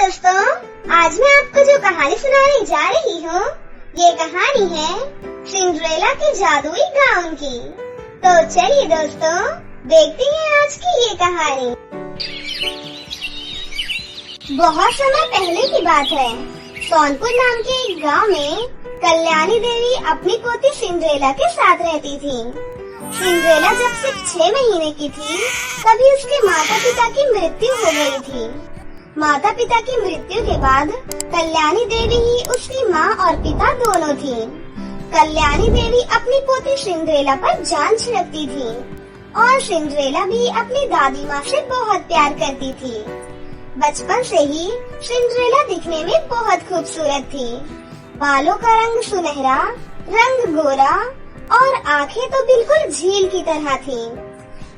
दोस्तों, आज मैं आपको जो कहानी सुनाने जा रही हूँ, ये कहानी है सिंड्रेला के जादुई गाउन की। तो चलिए दोस्तों, देखते हैं आज की ये कहानी। बहुत समय पहले की बात है। सोनपुर नाम के एक गांव में कल्याणी देवी अपनी पोती सिंड्रेला के साथ रहती थी। सिंड्रेला जब सिर्फ 6 महीने की थी, तभी उसके माता पिता की मृत्यु हो गई थी। माता पिता की मृत्यु के बाद कल्याणी देवी ही उसकी माँ और पिता दोनों थी। कल्याणी देवी अपनी पोती सिंड्रेला पर जान छिड़कती थी और सिंड्रेला भी अपनी दादी माँ से बहुत प्यार करती थी। बचपन से ही सिंड्रेला दिखने में बहुत खूबसूरत थी। बालों का रंग सुनहरा, रंग गोरा और आंखें तो बिल्कुल झील की तरह थी।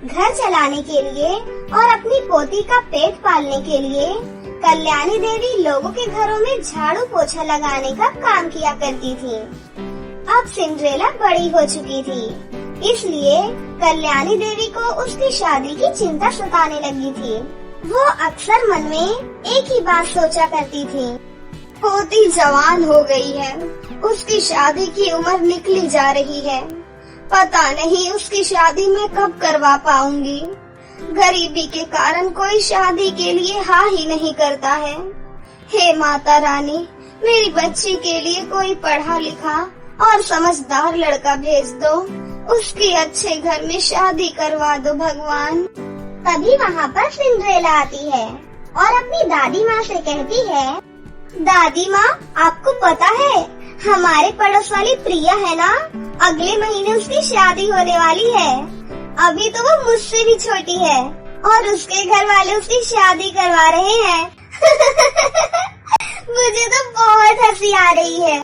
घर चलाने के लिए और अपनी पोती का पेट पालने के लिए कल्याणी देवी लोगों के घरों में झाड़ू पोछा लगाने का काम किया करती थी। अब सिंड्रेला बड़ी हो चुकी थी, इसलिए कल्याणी देवी को उसकी शादी की चिंता सताने लगी थी। वो अक्सर मन में एक ही बात सोचा करती थी, पोती जवान हो गई है, उसकी शादी की उम्र निकली जा रही है, पता नहीं उसकी शादी मैं कब करवा पाऊंगी। गरीबी के कारण कोई शादी के लिए हाँ ही नहीं करता है। हे माता रानी, मेरी बच्ची के लिए कोई पढ़ा लिखा और समझदार लड़का भेज दो, उसके अच्छे घर में शादी करवा दो भगवान। तभी वहाँ पर सिंड्रेला आती है और अपनी दादी माँ से कहती है, दादी माँ, आपको पता है हमारे पड़ोस वाली प्रिया है ना, अगले महीने उसकी शादी होने वाली है। अभी तो वो मुझसे भी छोटी है और उसके घर वाले उसकी शादी करवा रहे हैं। मुझे तो बहुत हंसी आ रही है।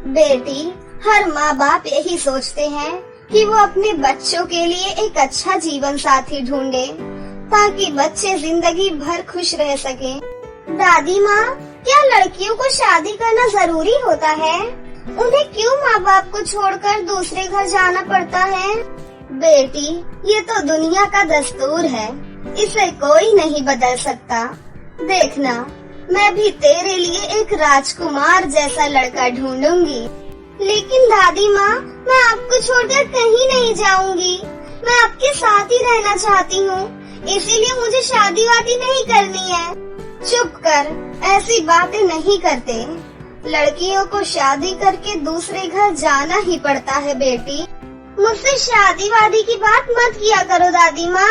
बेटी, हर माँ बाप यही सोचते हैं कि वो अपने बच्चों के लिए एक अच्छा जीवन साथी ढूंढे ताकि बच्चे जिंदगी भर खुश रह सके। दादी माँ, क्या लड़कियों को शादी करना जरूरी होता है? उन्हें क्यों माँ बाप को छोड़कर दूसरे घर जाना पड़ता है? बेटी, ये तो दुनिया का दस्तूर है, इसे कोई नहीं बदल सकता। देखना, मैं भी तेरे लिए एक राजकुमार जैसा लड़का ढूंढूंगी। लेकिन दादी माँ, मैं आपको छोड़कर कहीं नहीं जाऊंगी, मैं आपके साथ ही रहना चाहती हूँ, इसीलिए मुझे शादी वादी नहीं करनी है। चुप कर, ऐसी बातें नहीं करते। लड़कियों को शादी करके दूसरे घर जाना ही पड़ता है बेटी। मुझसे शादी वादी की बात मत किया करो दादी माँ।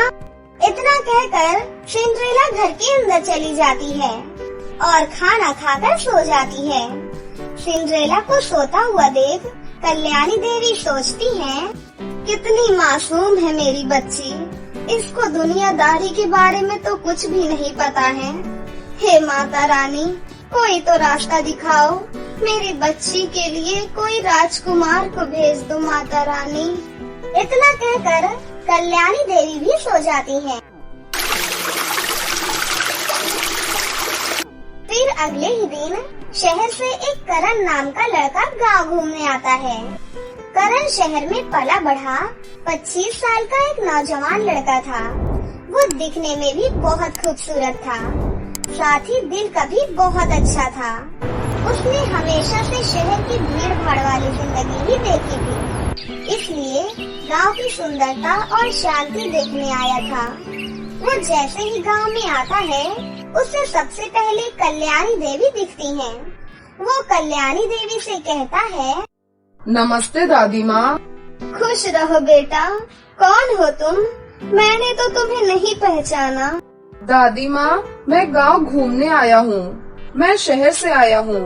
इतना कहकर सिंड्रेला घर के अंदर चली जाती है और खाना खाकर सो जाती है। सिंड्रेला को सोता हुआ देख कल्याणी देवी सोचती है, कितनी मासूम है मेरी बच्ची, इसको दुनियादारी के बारे में तो कुछ भी नहीं पता है। हे माता रानी, कोई तो रास्ता दिखाओ, मेरी बच्ची के लिए कोई राजकुमार को भेज दो माता रानी। इतना कहकर कल्याणी देवी भी सो जाती है। फिर अगले ही दिन शहर से एक करण नाम का लड़का गांव घूमने आता है। करण शहर में पला बढ़ा 25 साल का एक नौजवान लड़का था। वो दिखने में भी बहुत खूबसूरत था, साथ ही दिल का भी बहुत अच्छा था। उसने हमेशा से शहर की भीड़ भाड़ वाली जिंदगी ही देखी थी, इसलिए गांव की सुंदरता और शांति देखने आया था। वो जैसे ही गांव में आता है, उससे सबसे पहले कल्याणी देवी दिखती हैं। वो कल्याणी देवी से कहता है, नमस्ते दादी माँ। खुश रहो बेटा, कौन हो तुम? मैंने तो तुम्हें नहीं पहचाना। दादी माँ, मैं गांव घूमने आया हूँ, मैं शहर से आया हूँ।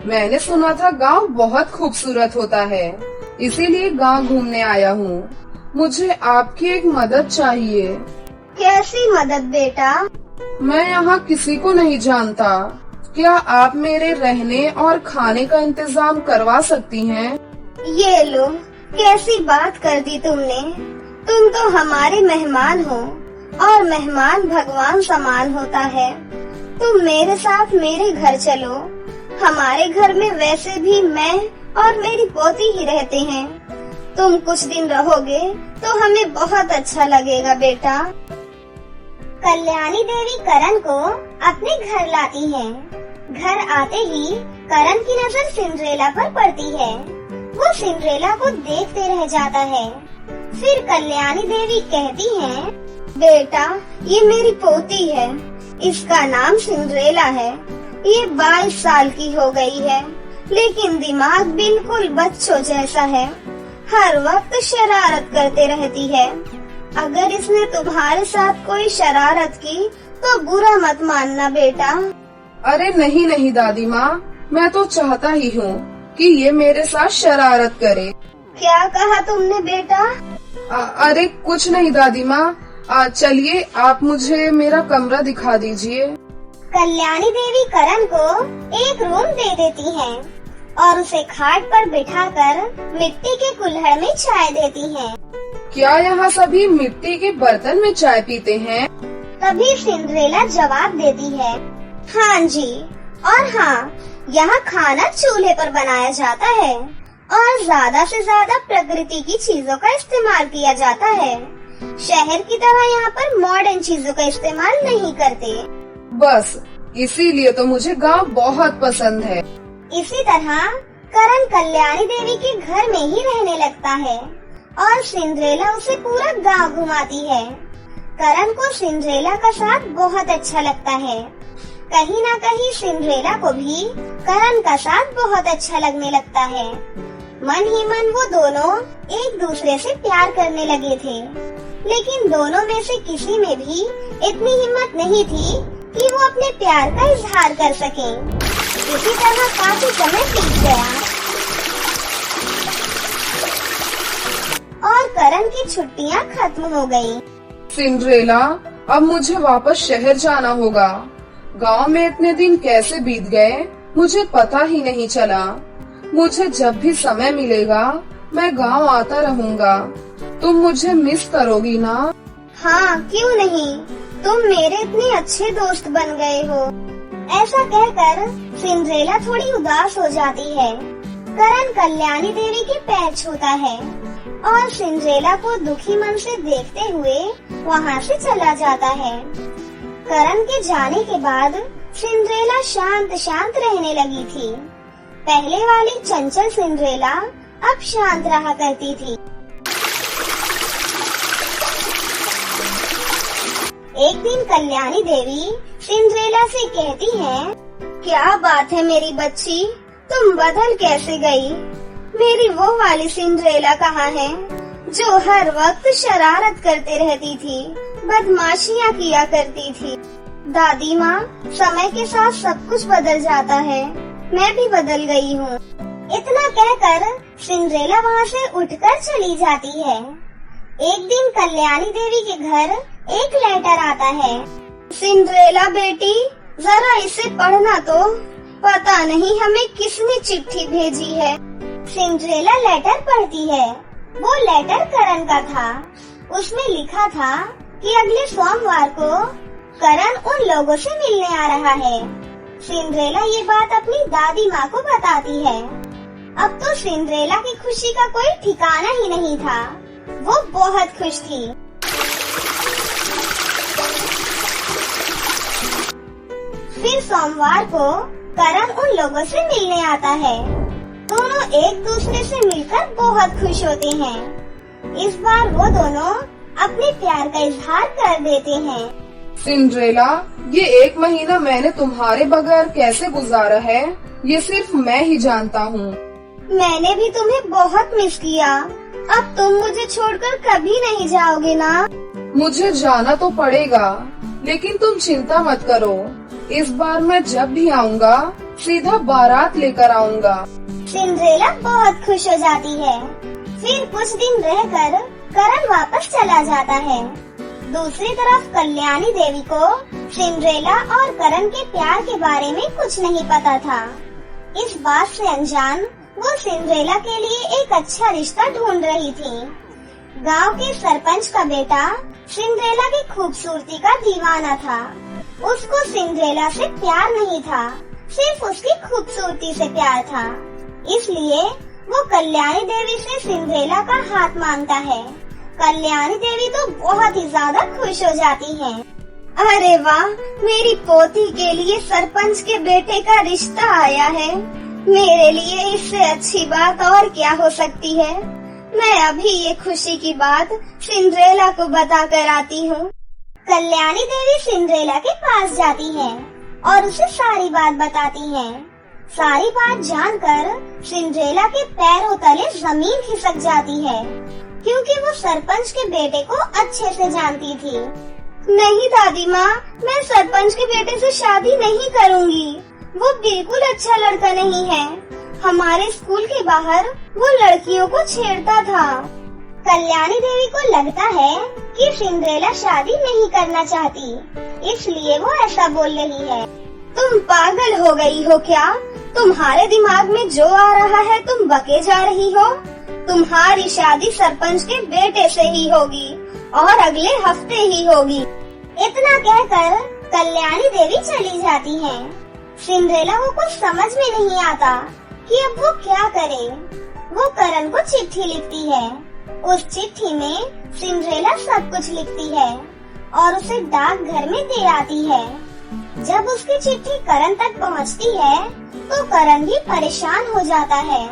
मैंने सुना था गांव बहुत खूबसूरत होता है, इसीलिए गांव घूमने आया हूँ। मुझे आपकी एक मदद चाहिए। कैसी मदद बेटा? मैं यहाँ किसी को नहीं जानता, क्या आप मेरे रहने और खाने का इंतजाम करवा सकती हैं? ये लो, कैसी बात कर दी तुमने। तुम तो हमारे मेहमान हो और मेहमान भगवान समान होता है। तुम मेरे साथ मेरे घर चलो। हमारे घर में वैसे भी मैं और मेरी पोती ही रहते हैं। तुम कुछ दिन रहोगे तो हमें बहुत अच्छा लगेगा बेटा। कल्याणी देवी करण को अपने घर लाती हैं। घर आते ही करण की नजर सिंड्रेला पर पड़ती है। वो सिंड्रेला को देखते रह जाता है। फिर कल्याणी देवी कहती है, बेटा ये मेरी पोती है, इसका नाम सिंड्रेला है। ये 22 साल की हो गई है, लेकिन दिमाग बिल्कुल बच्चों जैसा है। हर वक्त शरारत करते रहती है। अगर इसने तुम्हारे साथ कोई शरारत की तो बुरा मत मानना बेटा। अरे नहीं नहीं दादी माँ, मैं तो चाहता ही हूँ कि ये मेरे साथ शरारत करे। क्या कहा तुमने बेटा? अरे कुछ नहीं दादी माँ, चलिए आप मुझे मेरा कमरा दिखा दीजिए। कल्याणी देवी करण को एक रूम दे देती हैं और उसे खाट पर बिठाकर मिट्टी के कुल्हड़ में चाय देती हैं। क्या यहाँ सभी मिट्टी के बर्तन में चाय पीते हैं? तभी सिंड्रेला जवाब देती है, हाँ जी, और हाँ, यहाँ खाना चूल्हे पर बनाया जाता है और ज्यादा से ज्यादा प्रकृति की चीजों का इस्तेमाल किया जाता है। शहर की तरह यहाँ पर मॉडर्न चीजों का इस्तेमाल नहीं करते। बस इसीलिए तो मुझे गांव बहुत पसंद है। इसी तरह करण कल्याणी देवी के घर में ही रहने लगता है और सिंड्रेला उसे पूरा गांव घुमाती है। करण को सिंड्रेला का साथ बहुत अच्छा लगता है। कहीं न कहीं सिंड्रेला को भी करण का साथ बहुत अच्छा लगने लगता है। मन ही मन वो दोनों एक दूसरे से प्यार करने लगे थे, लेकिन दोनों में से किसी में भी इतनी हिम्मत नहीं थी कि वो अपने प्यार का इजहार कर सके। इसी तरह काफी समय बीत गया और करण की छुट्टियां खत्म हो गयी। सिंड्रेला, अब मुझे वापस शहर जाना होगा। गांव में इतने दिन कैसे बीत गए मुझे पता ही नहीं चला। मुझे जब भी समय मिलेगा मैं गांव आता रहूंगा। तुम मुझे मिस करोगी ना? हाँ, क्यों नहीं, तुम मेरे इतने अच्छे दोस्त बन गए हो। ऐसा कहकर सिंड्रेला थोड़ी उदास हो जाती है। करण कल्याणी देवी के पैर छूता है और सिंड्रेला को दुखी मन से देखते हुए वहाँ से चला जाता है। करण के जाने के बाद सिंड्रेला शांत शांत रहने लगी थी। पहले वाली चंचल सिंड्रेला अब शांत रहा करती थी। एक दिन कल्याणी देवी सिंड्रेला से कहती है, क्या बात है मेरी बच्ची, तुम बदल कैसे गई? मेरी वो वाली सिंड्रेला कहाँ है जो हर वक्त शरारत करते रहती थी, बदमाशियाँ किया करती थी? दादी माँ, समय के साथ सब कुछ बदल जाता है, मैं भी बदल गई हूँ। इतना कहकर सिंड्रेला वहाँ से उठकर चली जाती है। एक दिन कल्याणी देवी के घर एक लेटर आता है। सिंड्रेला बेटी, जरा इसे पढ़ना तो, पता नहीं हमें किसने चिट्ठी भेजी है। सिंड्रेला लेटर पढ़ती है। वो लेटर करण का था। उसमें लिखा था कि अगले सोमवार को करण उन लोगों से मिलने आ रहा है। सिंड्रेला ये बात अपनी दादी माँ को बताती है। अब तो सिंड्रेला की खुशी का कोई ठिकाना ही नहीं था। वो बहुत खुश थी। फिर सोमवार को करण उन लोगों से मिलने आता है। दोनों एक दूसरे से मिलकर बहुत खुश होते हैं। इस बार वो दोनों अपने प्यार का इजहार कर देते हैं। सिंड्रेला, ये 1 महीना मैंने तुम्हारे बगैर कैसे गुजारा है, ये सिर्फ मैं ही जानता हूँ। मैंने भी तुम्हें बहुत मिस किया। अब तुम मुझे छोड़कर कभी नहीं जाओगे ना? मुझे जाना तो पड़ेगा, लेकिन तुम चिंता मत करो। इस बार मैं जब भी आऊँगा सीधा बारात लेकर आऊँगा। सिंड्रेला बहुत खुश हो जाती है। फिर कुछ दिन रहकर करण वापस चला जाता है। दूसरी तरफ कल्याणी देवी को सिंड्रेला और करण के प्यार के बारे में कुछ नहीं पता था। इस बात से अनजान वो सिंड्रेला के लिए एक अच्छा रिश्ता ढूंढ रही थी। गांव के सरपंच का बेटा सिंड्रेला की खूबसूरती का दीवाना था। उसको सिंड्रेला से प्यार नहीं था, सिर्फ उसकी खूबसूरती से प्यार था। इसलिए वो कल्याणी देवी से सिंड्रेला का हाथ मांगता है। कल्याणी देवी तो बहुत ही ज्यादा खुश हो जाती हैं। अरे वाह, मेरी पोती के लिए सरपंच के बेटे का रिश्ता आया है। मेरे लिए इससे अच्छी बात और क्या हो सकती है। मैं अभी ये खुशी की बात सिंड्रेला को बता कर आती हूँ। कल्याणी देवी सिंड्रेला के पास जाती है और उसे सारी बात बताती है। सारी बात जानकर सिंड्रेला के पैरों तले जमीन खिसक जाती है, क्योंकि वो सरपंच के बेटे को अच्छे से जानती थी। नहीं दादी माँ, मैं सरपंच के बेटे से शादी नहीं करूँगी। वो बिल्कुल अच्छा लड़का नहीं है। हमारे स्कूल के बाहर वो लड़कियों को छेड़ता था। कल्याणी देवी को लगता है कि सिंड्रेला शादी नहीं करना चाहती, इसलिए वो ऐसा बोल रही है। तुम पागल हो गई हो क्या? तुम्हारे दिमाग में जो आ रहा है तुम बके जा रही हो। तुम्हारी शादी सरपंच के बेटे से ही होगी और अगले हफ्ते ही होगी। इतना कहकर कल्याणी देवी चली जाती है। सिंड्रेला को कुछ समझ में नहीं आता कि अब वो क्या करे। वो करण को चिट्ठी लिखती है। उस चिट्ठी में सिंड्रेला सब कुछ लिखती है और उसे डाकघर में दे आती है। जब उसकी चिट्ठी करण तक पहुंचती है तो करण भी परेशान हो जाता है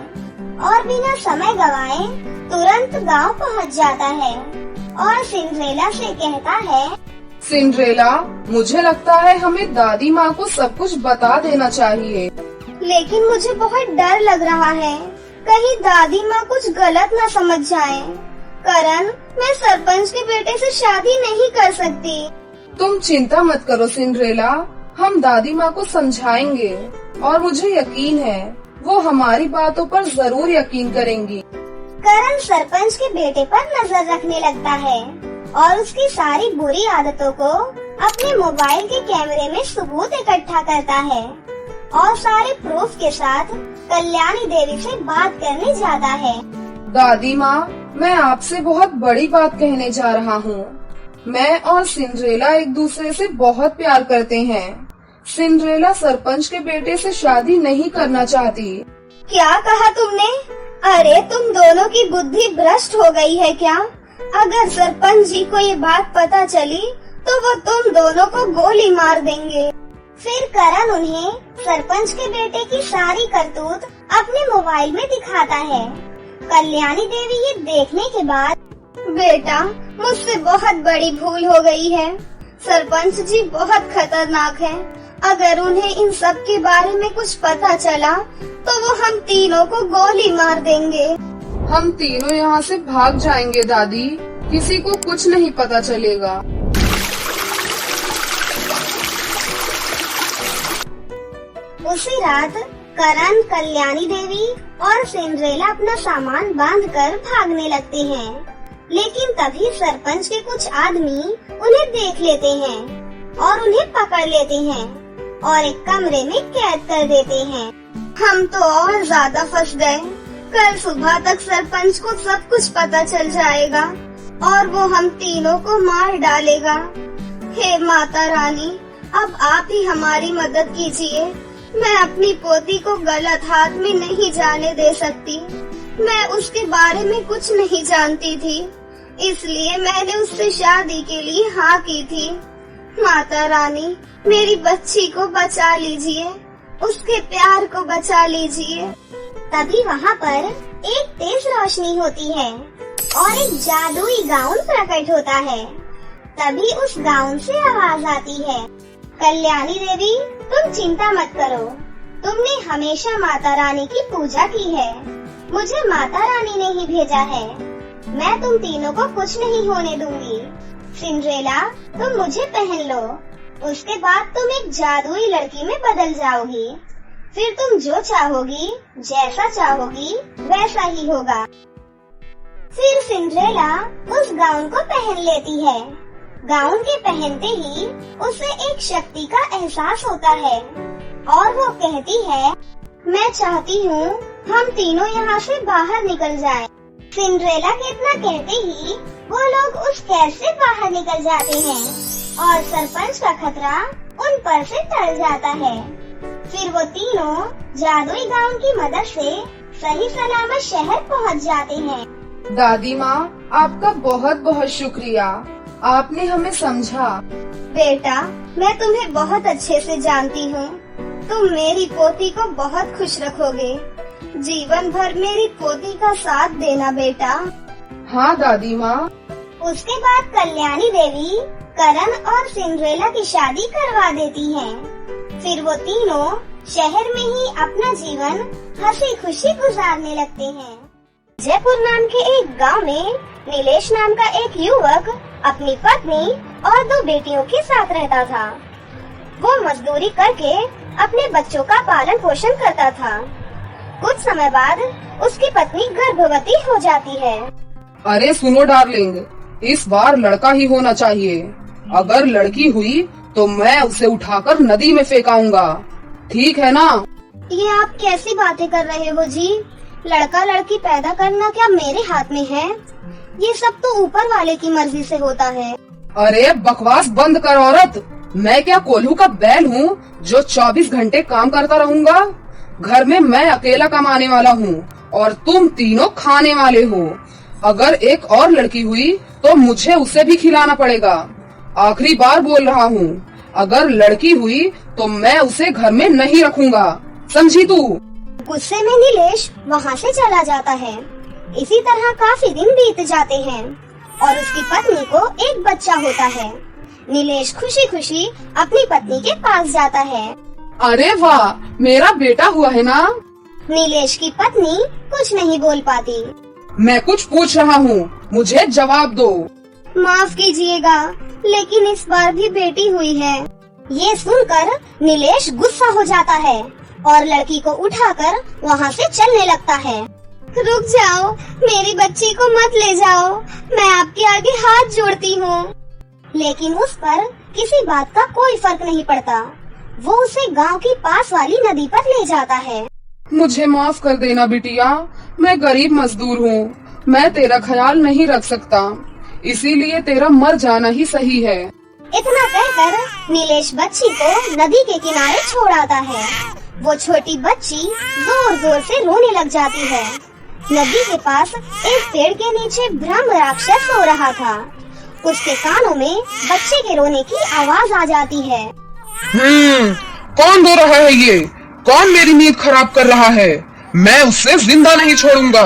और बिना समय गवाए तुरंत गांव पहुंच जाता है और सिंड्रेला से कहता है, सिंड्रेला, मुझे लगता है हमें दादी माँ को सब कुछ बता देना चाहिए। लेकिन मुझे बहुत डर लग रहा है, कहीं दादी माँ कुछ गलत न समझ जाए। करण, मैं सरपंच के बेटे से शादी नहीं कर सकती। तुम चिंता मत करो सिंड्रेला, हम दादी माँ को समझाएंगे और मुझे यकीन है वो हमारी बातों पर जरूर यकीन करेंगी। करण सरपंच के बेटे पर नजर रखने लगता है और उसकी सारी बुरी आदतों को अपने मोबाइल के कैमरे में सबूत इकट्ठा करता है और सारे प्रूफ के साथ कल्याणी देवी से बात करने जाता है। दादी माँ, मैं आपसे बहुत बड़ी बात कहने जा रहा हूँ। मैं और सिंड्रेला एक दूसरे से बहुत प्यार करते हैं। सिंड्रेला सरपंच के बेटे से शादी नहीं करना चाहती। क्या कहा तुमने? अरे तुम दोनों की बुद्धि भ्रष्ट हो गई है क्या? अगर सरपंच जी को ये बात पता चली तो वो तुम दोनों को गोली मार देंगे। फिर करण उन्हें सरपंच के बेटे की सारी करतूत अपने मोबाइल में दिखाता है। कल्याणी देवी ये देखने के बाद, बेटा, मुझसे बहुत बड़ी भूल हो गई है। सरपंच जी बहुत खतरनाक है। अगर उन्हें इन सब के बारे में कुछ पता चला तो वो हम तीनों को गोली मार देंगे। हम तीनों यहाँ से भाग जाएंगे दादी, किसी को कुछ नहीं पता चलेगा। उसी रात करण, कल्याणी देवी और सिंड्रेला अपना सामान बांधकर भागने लगते हैं। लेकिन तभी सरपंच के कुछ आदमी उन्हें देख लेते हैं और उन्हें पकड़ लेते हैं और एक कमरे में कैद कर देते हैं। हम तो और ज्यादा फंस गए। कल सुबह तक सरपंच को सब कुछ पता चल जाएगा और वो हम तीनों को मार डालेगा। हे माता रानी, अब आप ही हमारी मदद कीजिए। मैं अपनी पोती को गलत हाथ में नहीं जाने दे सकती। मैं उसके बारे में कुछ नहीं जानती थी, इसलिए मैंने उससे शादी के लिए हाँ की थी। माता रानी, मेरी बच्ची को बचा लीजिए, उसके प्यार को बचा लीजिए। तभी वहाँ पर एक तेज रोशनी होती है और एक जादुई गाउन प्रकट होता है। तभी उस गाउन से आवाज आती है, कल्याणी देवी, तुम चिंता मत करो। तुमने हमेशा माता रानी की पूजा की है। मुझे माता रानी ने ही भेजा है। मैं तुम तीनों को कुछ नहीं होने दूंगी। सिंड्रेला, तुम मुझे पहन लो। उसके बाद तुम एक जादुई लड़की में बदल जाओगी। फिर तुम जो चाहोगी, जैसा चाहोगी, वैसा ही होगा। फिर सिंड्रेला उस गाउन को पहन लेती है। गाउन के पहनते ही उसे एक शक्ति का एहसास होता है और वो कहती है, मैं चाहती हूँ हम तीनों यहाँ से बाहर निकल जाएं। सिंड्रेला के इतना कहते ही वो लोग उस कैद से बाहर निकल जाते हैं और सरपंच का खतरा उन पर से टल जाता है। फिर वो तीनों जादुई गाउन की मदद से सही सलामत शहर पहुँच जाते हैं। दादी माँ, आपका बहुत बहुत शुक्रिया। आपने हमें समझा। बेटा, मैं तुम्हें बहुत अच्छे से जानती हूँ। तुम मेरी पोती को बहुत खुश रखोगे। जीवन भर मेरी पोती का साथ देना बेटा। हाँ दादी माँ। उसके बाद कल्याणी देवी करण और सिंड्रेला की शादी करवा देती हैं। फिर वो तीनों शहर में ही अपना जीवन हंसी खुशी गुजारने लगते हैं। जयपुर नाम के एक गांव में नीलेश नाम का एक युवक अपनी पत्नी और 2 बेटियों के साथ रहता था। वो मजदूरी करके अपने बच्चों का पालन पोषण करता था। कुछ समय बाद उसकी पत्नी गर्भवती हो जाती है। अरे सुनो डार्लिंग, इस बार लड़का ही होना चाहिए। अगर लड़की हुई तो मैं उसे उठाकर नदी में फेंकाऊंगा, ठीक है ना? ये आप कैसी बातें कर रहे हो जी? लड़का लड़की पैदा करना क्या मेरे हाथ में है? ये सब तो ऊपर वाले की मर्जी से होता है। अरे बकवास बंद कर औरत। मैं क्या कोल्हू का बैल हूँ जो 24 घंटे काम करता रहूंगा? घर में मैं अकेला कमाने वाला हूँ और तुम तीनों खाने वाले हो। अगर एक और लड़की हुई तो मुझे उसे भी खिलाना पड़ेगा। आखिरी बार बोल रहा हूँ, अगर लड़की हुई तो मैं उसे घर में नहीं रखूंगा, समझी तू? गुस्से में नीलेश वहाँ से चला जाता है। इसी तरह काफी दिन बीत जाते हैं और उसकी पत्नी को एक बच्चा होता है। नीलेश खुशी खुशी अपनी पत्नी के पास जाता है। अरे वाह, मेरा बेटा हुआ है ना? नीलेश की पत्नी कुछ नहीं बोल पाती। मैं कुछ पूछ रहा हूँ, मुझे जवाब दो। माफ कीजिएगा, लेकिन इस बार भी बेटी हुई है। ये सुनकर नीलेश गुस्सा हो जाता है और लड़की को उठाकर वहाँ से चलने लगता है। रुक जाओ, मेरी बच्ची को मत ले जाओ, मैं आपके आगे हाथ जोड़ती हूँ। लेकिन उस पर किसी बात का कोई फर्क नहीं पड़ता। वो उसे गांव की पास वाली नदी पर ले जाता है। मुझे माफ कर देना बिटिया, मैं गरीब मजदूर हूँ। मैं तेरा ख्याल नहीं रख सकता, इसीलिए तेरा मर जाना ही सही है। इतना कहकर नीलेश बच्ची को नदी के किनारे छोड़ आता है। वो छोटी बच्ची जोर जोर से रोने लग जाती है। नदी के पास एक पेड़ के नीचे ब्रह्म राक्षस सो रहा था। उसके कानों में बच्चे के रोने की आवाज आ जाती है। कौन रो रहा है ये? कौन मेरी नींद खराब कर रहा है? मैं उसे जिंदा नहीं छोड़ूंगा।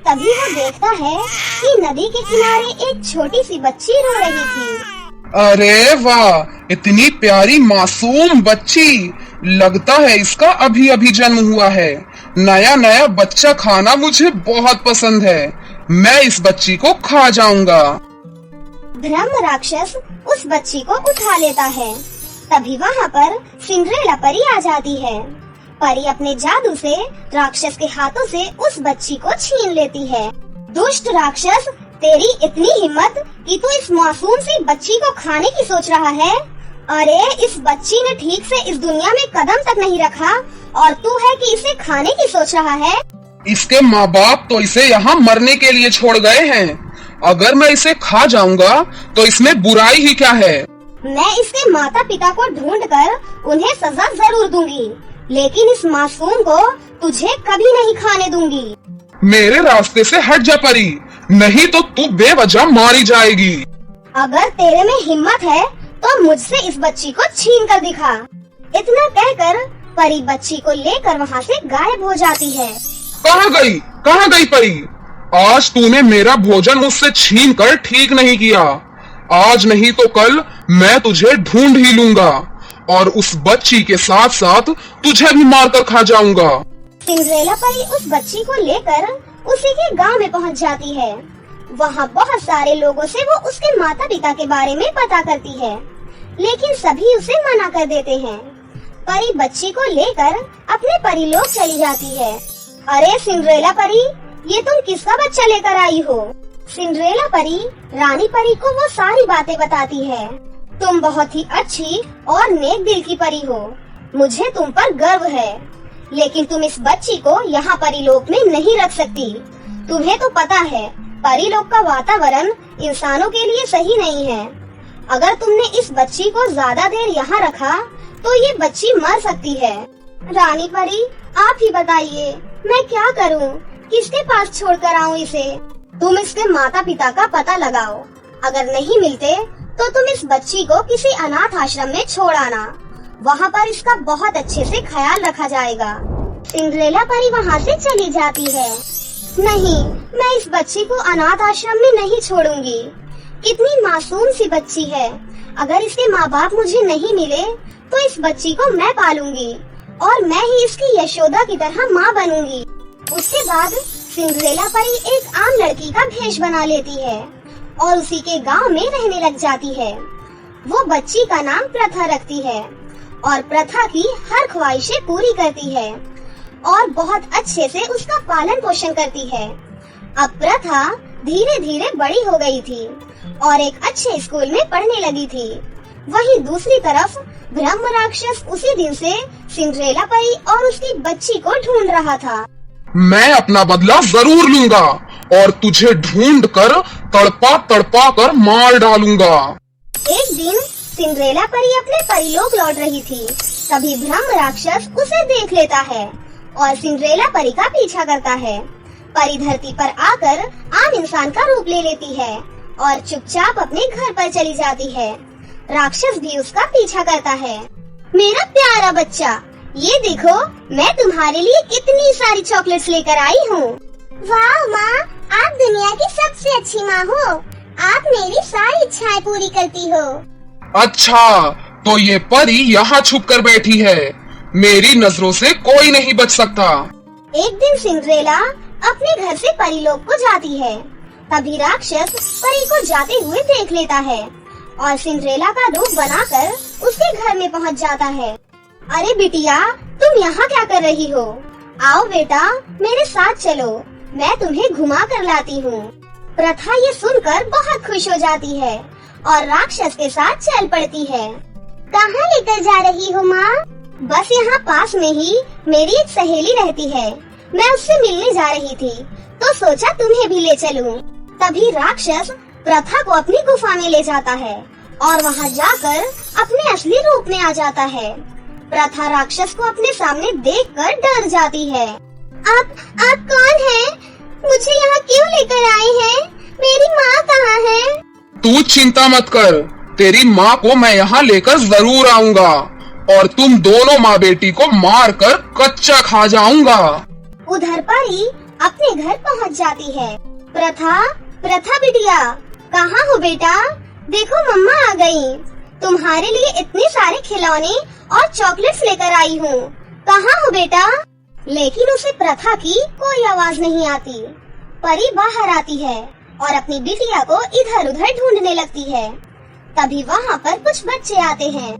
तभी वो देखता है कि नदी के किनारे एक छोटी सी बच्ची रो रही थी। अरे वाह, इतनी प्यारी मासूम बच्ची। लगता है इसका अभी अभी जन्म हुआ है। नया नया बच्चा खाना मुझे बहुत पसंद है। मैं इस बच्ची को खा जाऊंगा। ब्रह्म राक्षस उस बच्ची को उठा लेता है। तभी वहाँ पर सिंड्रेला परी आ जाती है। परी अपने जादू से राक्षस के हाथों से उस बच्ची को छीन लेती है। दुष्ट राक्षस, तेरी इतनी हिम्मत कि तू इस मासूम सी बच्ची को खाने की सोच रहा है? अरे इस बच्ची ने ठीक से इस दुनिया में कदम तक नहीं रखा और तू है कि इसे खाने की सोच रहा है? इसके माँ बाप तो इसे यहाँ मरने के लिए छोड़ गए हैं। अगर मैं इसे खा जाऊंगा तो इसमें बुराई ही क्या है? मैं इसके माता पिता को ढूंढकर उन्हें सजा जरूर दूंगी, लेकिन इस मासूम को तुझे कभी नहीं खाने दूंगी। मेरे रास्ते से हट जा परी, नहीं तो तू बेवजह मारी जाएगी। अगर तेरे में हिम्मत है तो मुझसे इस बच्ची को छीन कर दिखा। इतना कहकर परी बच्ची को लेकर वहाँ से गायब हो जाती है। कहाँ गई परी? आज तूने मेरा भोजन मुझसे छीन कर ठीक नहीं किया। आज नहीं तो कल मैं तुझे ढूंढ ही लूंगा और उस बच्ची के साथ साथ तुझे भी मारकर खा जाऊंगा। सिंड्रेला परी उस बच्ची को लेकर उसी के गांव में पहुंच जाती है। वहां बहुत सारे लोगों से वो उसके माता पिता के बारे में पता करती है, लेकिन सभी उसे मना कर देते हैं। परी बच्ची को लेकर अपने परीलोक चली जाती है। अरे सिंड्रेला परी, ये तुम किसका बच्चा लेकर आई हो? सिंड्रेला परी रानी परी को वो सारी बातें बताती है। तुम बहुत ही अच्छी और नेक दिल की परी हो, मुझे तुम पर गर्व है, लेकिन तुम इस बच्ची को यहाँ परीलोक में नहीं रख सकती। तुम्हें तो पता है परीलोक का वातावरण इंसानों के लिए सही नहीं है। अगर तुमने इस बच्ची को ज्यादा देर यहाँ रखा तो ये बच्ची मर सकती है। रानी परी, आप ही बताइए मैं क्या करूँ? किसके पास छोड़कर आऊँ इसे? तुम इसके माता पिता का पता लगाओ। अगर नहीं मिलते तो तुम इस बच्ची को किसी अनाथ आश्रम में छोड़ आना। वहाँ पर इसका बहुत अच्छे से ख्याल रखा जाएगा। सिंड्रेला परी वहाँ से चली जाती है। नहीं, मैं इस बच्ची को अनाथ आश्रम में नहीं छोड़ूंगी। कितनी मासूम सी बच्ची है। अगर इसके माँ बाप मुझे नहीं मिले तो इस बच्ची को मैं पालूंगी और मैं ही इसकी यशोदा की तरह माँ बनूंगी। उसके बाद सिंड्रेला परी एक आम लड़की का भेष बना लेती है और उसी के गांव में रहने लग जाती है। वो बच्ची का नाम प्रथा रखती है और प्रथा की हर ख्वाहिशें पूरी करती है और बहुत अच्छे से उसका पालन पोषण करती है। अब प्रथा धीरे धीरे बड़ी हो गई थी और एक अच्छे स्कूल में पढ़ने लगी थी। वहीं दूसरी तरफ ब्रह्म राक्षस उसी दिन से सिंड्रेला परी और उसकी बच्ची को ढूंढ रहा था। मैं अपना बदला जरूर लूंगा और तुझे ढूंढ कर तड़पा तड़पा कर मार डालूंगा। एक दिन सिंड्रेला परी अपने परिलोक लौट रही थी। तभी ब्रह्म राक्षस उसे देख लेता है और सिंड्रेला परी का पीछा करता है। परी धरती पर आकर आम इंसान का रूप ले लेती है और चुपचाप अपने घर पर चली जाती है। राक्षस भी उसका पीछा करता है। मेरा प्यारा बच्चा, ये देखो मैं तुम्हारे लिए कितनी सारी चॉकलेट्स लेकर आई हूँ। वाह माँ, आप दुनिया की सबसे अच्छी माँ हो। आप मेरी सारी इच्छाएं पूरी करती हो। अच्छा, तो ये परी यहाँ छुप कर बैठी है। मेरी नजरों से कोई नहीं बच सकता। एक दिन सिंड्रेला अपने घर से परीलोक को जाती है। तभी राक्षस परी को जाते हुए देख लेता है और सिंड्रेला का रूप बनाकर उसके घर में पहुंच जाता है। अरे बिटिया, तुम यहाँ क्या कर रही हो? आओ बेटा, मेरे साथ चलो, मैं तुम्हें घुमा कर लाती हूँ। प्रथा ये सुनकर बहुत खुश हो जाती है और राक्षस के साथ चल पड़ती है। कहाँ लेकर जा रही हो माँ? बस यहाँ पास में ही मेरी एक सहेली रहती है। मैं उससे मिलने जा रही थी तो सोचा तुम्हें भी ले चलूं। तभी राक्षस प्रथा को अपनी गुफा में ले जाता है और वहाँ जाकर अपने असली रूप में आ जाता है। प्रथा राक्षस को अपने सामने देखकर डर जाती है। आप कौन हैं? मुझे यहाँ क्यों लेकर आए हैं? मेरी माँ कहाँ है? तू चिंता मत कर, तेरी माँ को मैं यहाँ लेकर जरूर आऊंगा और तुम दोनों माँ बेटी को मार कर कच्चा खा जाऊंगा। उधर परी अपने घर पहुँच जाती है। प्रथा बिटिया, कहाँ हो बेटा? देखो मम्मा आ गई। तुम्हारे लिए इतने सारे खिलौने और चॉकलेट्स लेकर आई हूँ। कहाँ हो बेटा? लेकिन उसे प्रथा की कोई आवाज नहीं आती। परी बाहर आती है और अपनी बिटिया को इधर उधर ढूंढने लगती है। तभी वहाँ पर कुछ बच्चे आते हैं।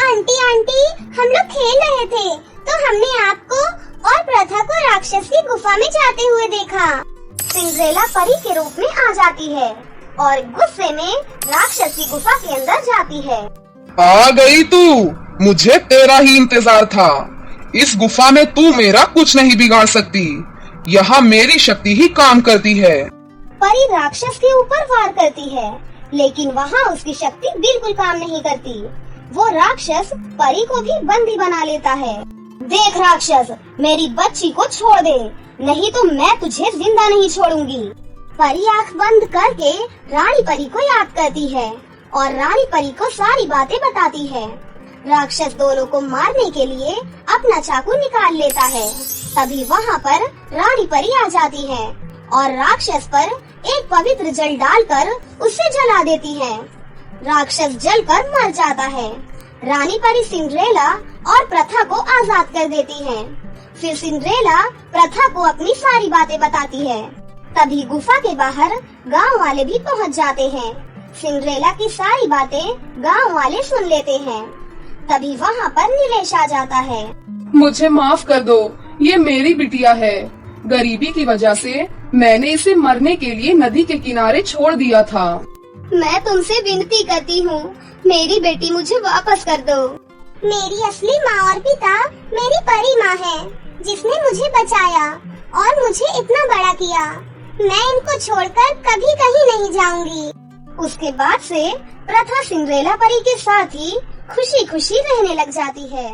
आंटी, हम लोग खेल रहे थे तो हमने आपको और प्रथा को राक्षस की गुफा में जाते हुए देखा। सिंड्रेला परी के रूप में आ जाती है और गुस्से में राक्षस की गुफा के अंदर जाती है। आ गई तू, मुझे तेरा ही इंतजार था। इस गुफा में तू मेरा कुछ नहीं बिगाड़ सकती। यहाँ मेरी शक्ति ही काम करती है। परी राक्षस के ऊपर वार करती है, लेकिन वहाँ उसकी शक्ति बिल्कुल काम नहीं करती। वो राक्षस परी को भी बंदी बना लेता है। देख राक्षस, मेरी बच्ची को छोड़ दे, नहीं तो मैं तुझे जिंदा नहीं छोड़ूंगी। परी आँख बंद करके रानी परी को याद करती है और रानी परी को सारी बातें बताती है। राक्षस दोनों को मारने के लिए अपना चाकू निकाल लेता है। तभी वहाँ पर रानी परी आ जाती है और राक्षस पर एक पवित्र जल डालकर उसे जला देती है। राक्षस जलकर मर जाता है। रानी परी सिंड्रेला और प्रथा को आजाद कर देती है। फिर सिंड्रेला प्रथा को अपनी सारी बातें बताती है। तभी गुफा के बाहर गांव वाले भी पहुंच जाते हैं। सिंड्रेला की सारी बातें गांव वाले सुन लेते हैं। तभी वहाँ पर नीलेश आ जाता है। मुझे माफ कर दो, ये मेरी बिटिया है। गरीबी की वजह से मैंने इसे मरने के लिए नदी के किनारे छोड़ दिया था। मैं तुमसे विनती करती हूँ, मेरी बेटी मुझे वापस कर दो। मेरी असली माँ और पिता मेरी परी माँ है, जिसने मुझे बचाया और मुझे इतना बड़ा किया। मैं इनको छोड़कर कभी कहीं नहीं जाऊंगी। उसके बाद से प्रथा सिंड्रेला परी के साथ ही खुशी खुशी रहने लग जाती है।